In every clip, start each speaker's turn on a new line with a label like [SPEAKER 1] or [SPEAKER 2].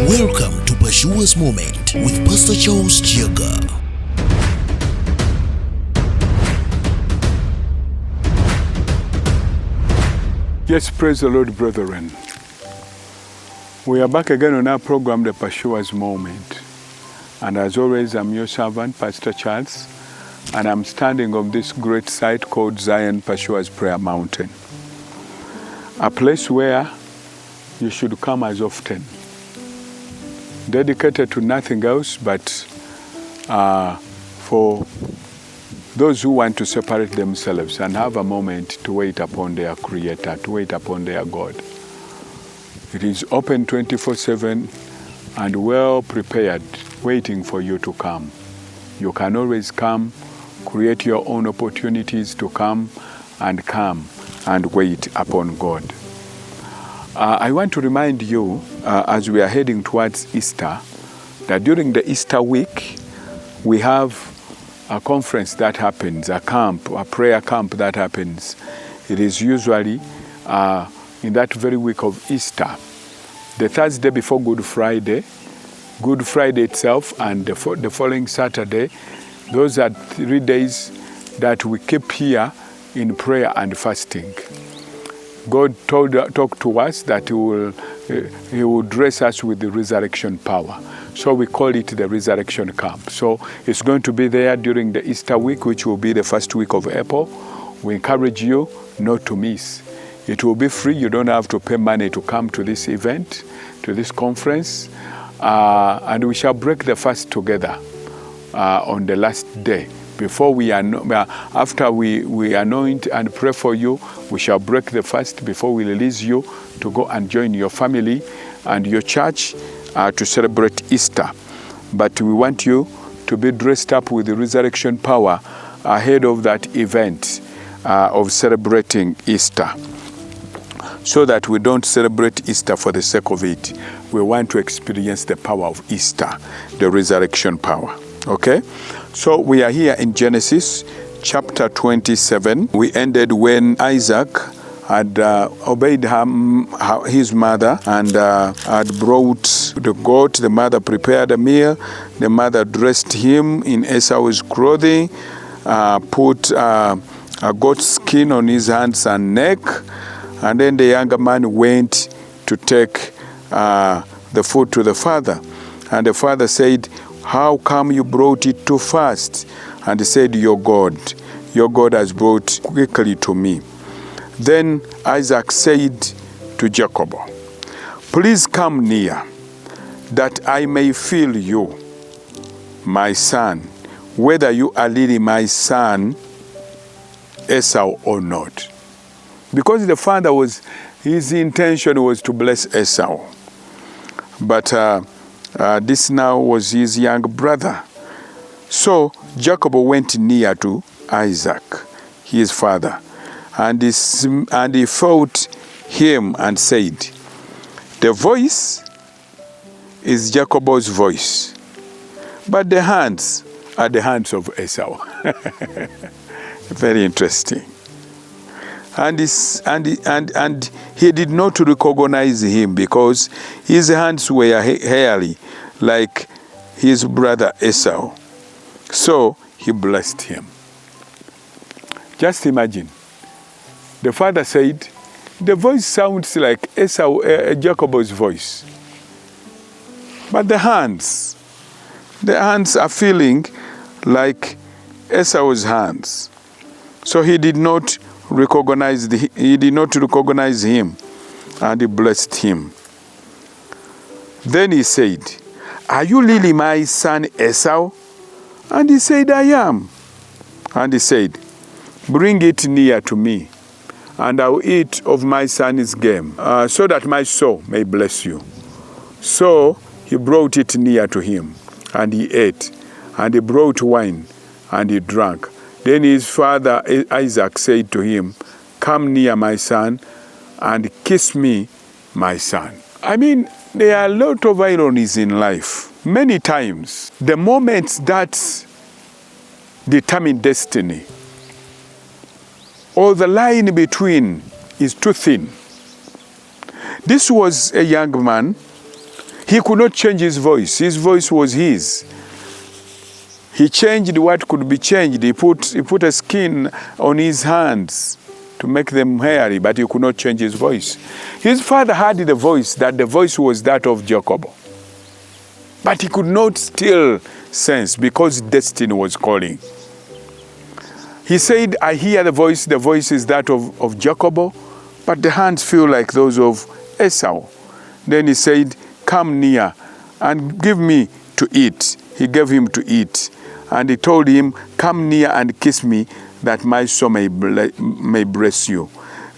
[SPEAKER 1] Welcome to Pashua's Moment with Pastor Charles Kiyaga.
[SPEAKER 2] Yes, praise the Lord, brethren. We are back again on our program, the Pashua's Moment. And as always, I'm your servant, Pastor Charles, and I'm standing on this great site called Zion Pashua's Prayer Mountain. A place where you should come as often. Dedicated to nothing else but for those who want to separate themselves and have a moment to wait upon their Creator, to wait upon their God. It is open 24/7 and well prepared, waiting for you to come. You can always come, create your own opportunities to come and wait upon God. I want to remind you, as we are heading towards Easter, that during the Easter week, we have a conference that happens, a camp, a prayer camp that happens. It is usually in that very week of Easter, the Thursday before Good Friday itself, and the following Saturday. Those are 3 days that we keep here in prayer and fasting. God talked to us that He will dress us with the resurrection power. So we call it the resurrection camp. So it's going to be there during the Easter week, which will be the first week of April. We encourage you not to miss. It will be free. You don't have to pay money to come to this event, to this conference. And we shall break the fast together on the last day. After we anoint and pray for you, we shall break the fast before we release you to go and join your family and your church to celebrate Easter. But we want you to be dressed up with the resurrection power ahead of that event of celebrating Easter, so that we don't celebrate Easter for the sake of it. We want to experience the power of Easter, the resurrection power. Okay? So we are here in Genesis chapter 27. We ended when Isaac had obeyed his mother and had brought the goat. The mother prepared a meal. The mother dressed him in Esau's clothing, put a goat skin on his hands and neck, and then the younger man went to take the food to the father. And the father said, "How come you brought it too fast?" And he said, Your God has brought quickly to me." Then Isaac said to Jacob, "Please come near, that I may feel you, my son, whether you are really my son Esau or not." Because the father his intention was to bless Esau. But this now was his young brother. So Jacob went near to Isaac, his father, and he felt him and said, "The voice is Jacob's voice, but the hands are the hands of Esau." Very interesting. And he did not recognize him because his hands were hairy like his brother Esau. So he blessed him. Just imagine. The father said, "The voice sounds like Jacob's voice. But the hands are feeling like Esau's hands." So he did not recognize him, and he blessed him. Then he said, "Are you really my son Esau?" And he said, "I am." And he said, "Bring it near to me, and I will eat of my son's game, so that my soul may bless you." So he brought it near to him, and he ate, and he brought wine, and he drank. Then his father Isaac said to him, "Come near, my son, and kiss me, my son." I mean, there are a lot of ironies in life. Many times, the moments that determine destiny, or the line between, is too thin. This was a young man. He could not change his voice. His voice was his. He changed what could be changed. He put a skin on his hands to make them hairy, but he could not change his voice. His father had the voice was that of Jacob. But he could not still sense because destiny was calling. He said, I hear the voice is that of Jacob, but the hands feel like those of Esau. Then he said, come near and give me to eat. He gave him to eat. And he told him, come near and kiss me, that my soul may bless you.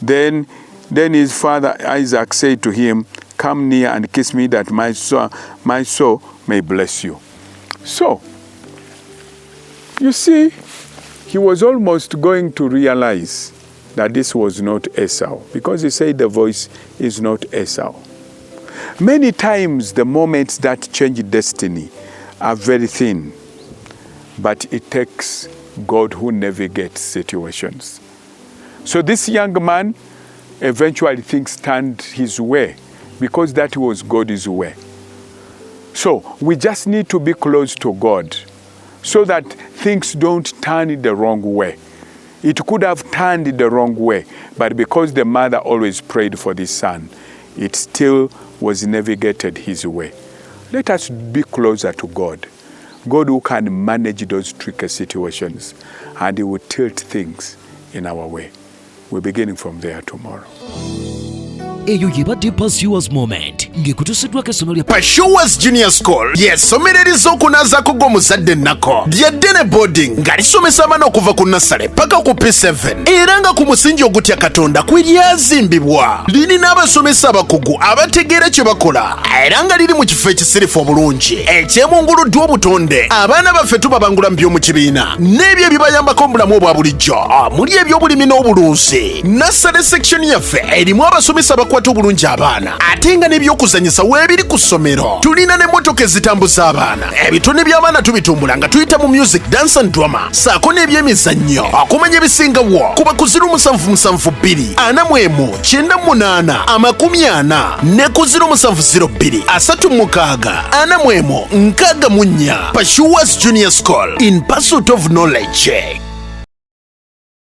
[SPEAKER 2] Then his father Isaac said to him, come near and kiss me, that my soul may bless you. So, you see, he was almost going to realize that this was not Esau, because he said the voice is not Esau. Many times the moments that change destiny are very thin, but it takes God who navigates situations. So this young man, eventually things turned his way, because that was God's way. So we just need to be close to God so that things don't turn the wrong way. It could have turned the wrong way, but because the mother always prayed for this son, it still was navigated his way. Let us be closer to God. God who can manage those tricky situations, and he will tilt things in our way. We're beginning from there tomorrow.
[SPEAKER 1] Eyo yibadde Pursuers Moment ng'ekutusiddwako essomero lya
[SPEAKER 3] Pursuers Junior School ly'essomero erizokunazaako gw'omuzadde nnako lya ddene boarding nga lisomesa abaana okuva ku nasale paka ku P7 era nga ku musingi ogutya Katonda kwe lyazimbibwa. Lirina abasomesa abakugu abategeera kye bakola era nga liri mu kifo ekisirifu obulungi ekyemunguluddwa obutonde. Abaana baffe tubabangula mu by'omu kibiina n'ebyo ebibayambako mu bulamu obwa bulijjo omuli eby'obulimi n'obulunzi. Nasale section yaffe erimu abasomesa abakwata obulungi abaana ate nga n'ebyokuzanyisa weebiri ku ssomero. Tulina n'emmotoka ezitambuza abaana. Ebitone by'abaana tubitumbula nga tuyita mu music, dance and drama saako n'ebyemizannyo. Okumanya ebisingawo kuba ku 0772 41 98 40 ne ku 0702 36 41 64. Pursuers Junior School, in pursuit of knowledge.